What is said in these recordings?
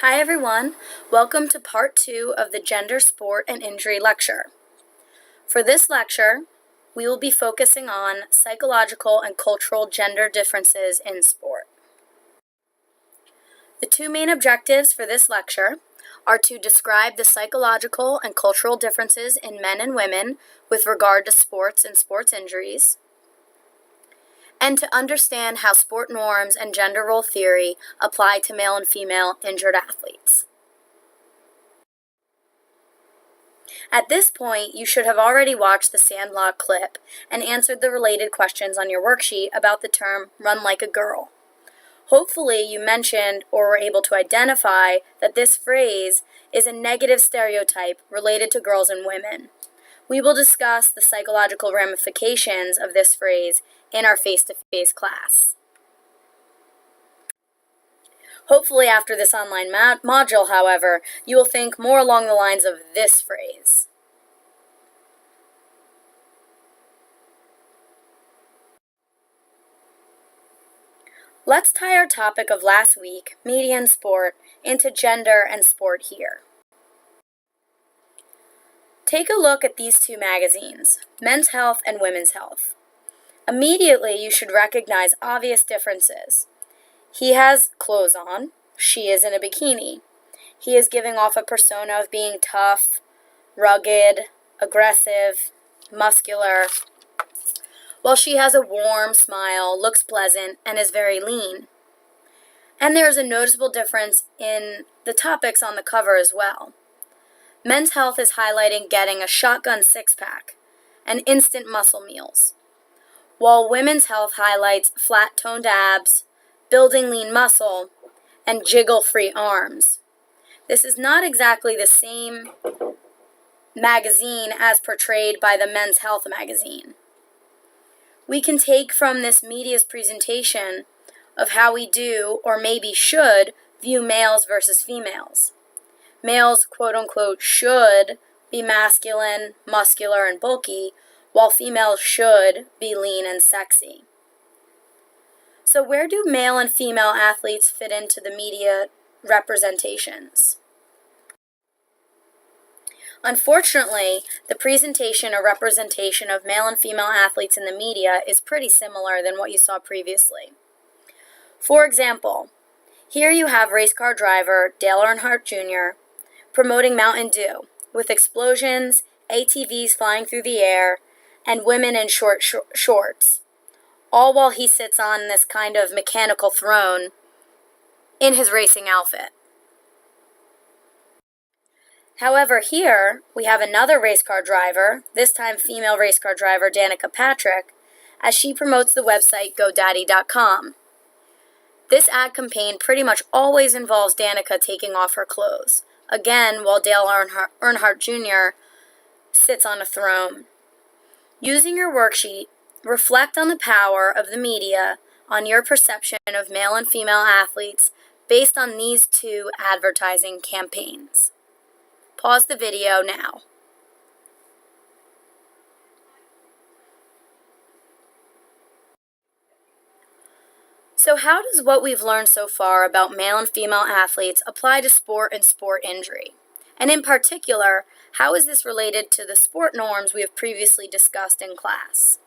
Hi everyone, welcome to part 2 of the Gender, Sport, and Injury lecture. For this lecture, we will be focusing on psychological and cultural gender differences in sport. The two main objectives for this lecture are to describe the psychological and cultural differences in men and women with regard to sports and sports injuries, and to understand how sport norms and gender role theory apply to male and female injured athletes. At this point, you should have already watched the Sandlot clip and answered the related questions on your worksheet about the term "run like a girl." Hopefully, you mentioned or were able to identify that this phrase is a negative stereotype related to girls and women. We will discuss the psychological ramifications of this phrase in our face-to-face class. Hopefully, after this online module, however, you will think more along the lines of this phrase. Let's tie our topic of last week, media and sport, into gender and sport here. Take a look at these two magazines, Men's Health and Women's Health. Immediately, you should recognize obvious differences. He has clothes on, she is in a bikini. He is giving off a persona of being tough, rugged, aggressive, muscular, while she has a warm smile, looks pleasant, and is very lean. And there is a noticeable difference in the topics on the cover as well. Men's Health is highlighting getting a shotgun six-pack and instant muscle meals, while Women's Health highlights flat-toned abs, building lean muscle, and jiggle-free arms. This is not exactly the same magazine as portrayed by the Men's Health magazine. We can take from this media's presentation of how we do, or maybe should, view males versus females. Males, quote-unquote, should be masculine, muscular, and bulky, while females should be lean and sexy. So where do male and female athletes fit into the media representations? Unfortunately, the presentation or representation of male and female athletes in the media is pretty similar than what you saw previously. For example, here you have race car driver Dale Earnhardt Jr. promoting Mountain Dew with explosions, ATVs flying through the air, and women in short shorts, all while he sits on this kind of mechanical throne in his racing outfit. However, here we have another race car driver, this time female race car driver Danica Patrick, as she promotes the website GoDaddy.com. This ad campaign pretty much always involves Danica taking off her clothes, again while Dale Earnhardt Jr. sits on a throne. Using your worksheet, reflect on the power of the media on your perception of male and female athletes based on these two advertising campaigns. Pause the video now. So how does what we've learned so far about male and female athletes apply to sport and sport injury? And in particular, how is this related to the sport norms we have previously discussed in class?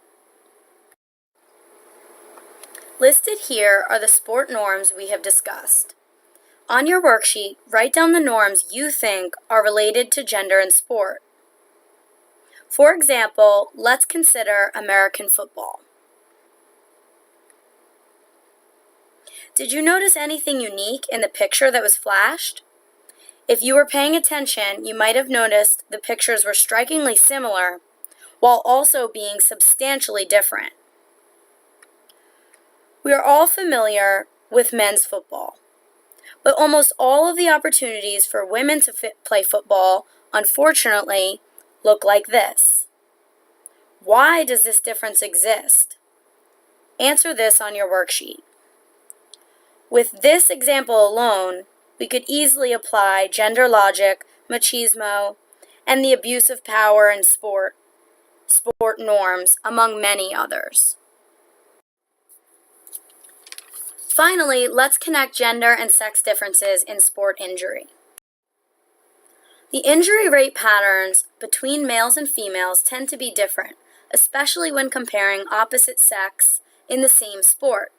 Listed here are the sport norms we have discussed. On your worksheet, write down the norms you think are related to gender and sport. For example, let's consider American football. Did you notice anything unique in the picture that was flashed? If you were paying attention, you might have noticed the pictures were strikingly similar, while also being substantially different. We are all familiar with men's football, but almost all of the opportunities for women to play football, unfortunately, look like this. Why does this difference exist? Answer this on your worksheet. With this example alone, we could easily apply gender logic, machismo, and the abuse of power in sport norms, among many others. Finally, let's connect gender and sex differences in sport injury. The injury rate patterns between males and females tend to be different, especially when comparing opposite sex in the same sport.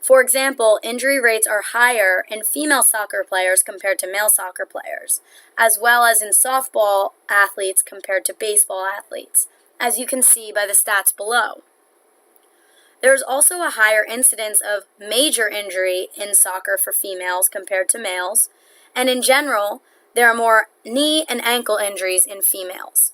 For example, injury rates are higher in female soccer players compared to male soccer players, as well as in softball athletes compared to baseball athletes, as you can see by the stats below. There is also a higher incidence of major injury in soccer for females compared to males, and in general, there are more knee and ankle injuries in females.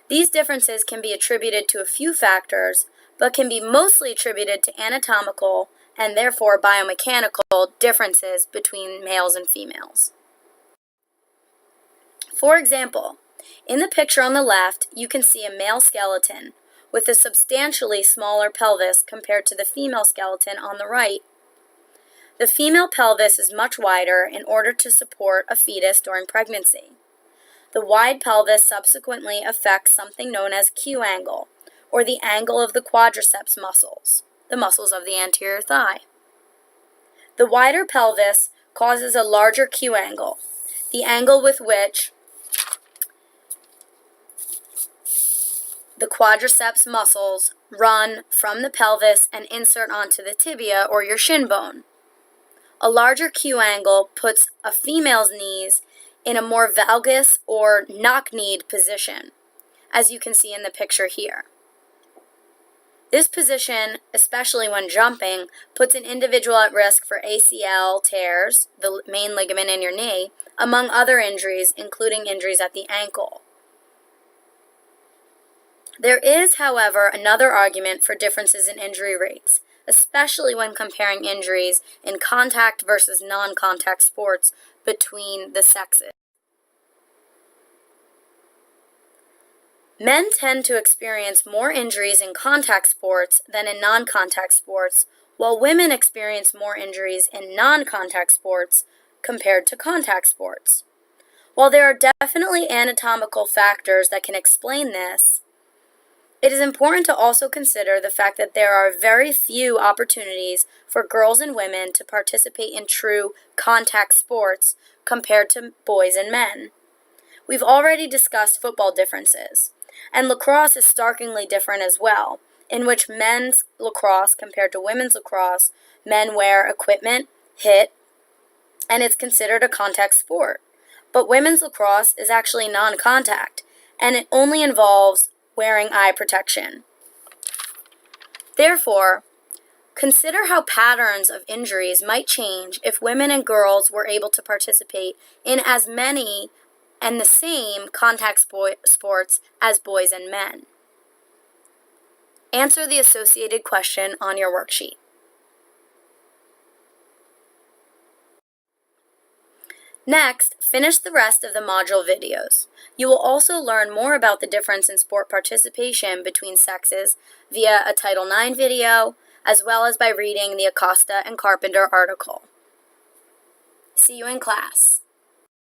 These differences can be attributed to a few factors, but can be mostly attributed to anatomical and therefore biomechanical differences between males and females. For example, in the picture on the left, you can see a male skeleton with a substantially smaller pelvis compared to the female skeleton on the right. The female pelvis is much wider in order to support a fetus during pregnancy. The wide pelvis subsequently affects something known as Q angle, or the angle of the quadriceps muscles, the muscles of the anterior thigh. The wider pelvis causes a larger Q angle, the angle with which the quadriceps muscles run from the pelvis and insert onto the tibia or your shin bone. A larger Q angle puts a female's knees in a more valgus or knock-kneed position, as you can see in the picture here. This position, especially when jumping, puts an individual at risk for ACL tears, the main ligament in your knee, among other injuries, including injuries at the ankle. There is, however, another argument for differences in injury rates, especially when comparing injuries in contact versus non-contact sports between the sexes. Men tend to experience more injuries in contact sports than in non-contact sports, while women experience more injuries in non-contact sports compared to contact sports. While there are definitely anatomical factors that can explain this, it is important to also consider the fact that there are very few opportunities for girls and women to participate in true contact sports compared to boys and men. We've already discussed football differences, and lacrosse is starkly different as well, in which men's lacrosse compared to women's lacrosse, men wear equipment, hit, and it's considered a contact sport. But women's lacrosse is actually non-contact, and it only involves wearing eye protection. Therefore, consider how patterns of injuries might change if women and girls were able to participate in as many and the same contact sports as boys and men. Answer the associated question on your worksheet. Next, finish the rest of the module videos. You will also learn more about the difference in sport participation between sexes via a Title IX video, as well as by reading the Acosta and Carpenter article. See you in class.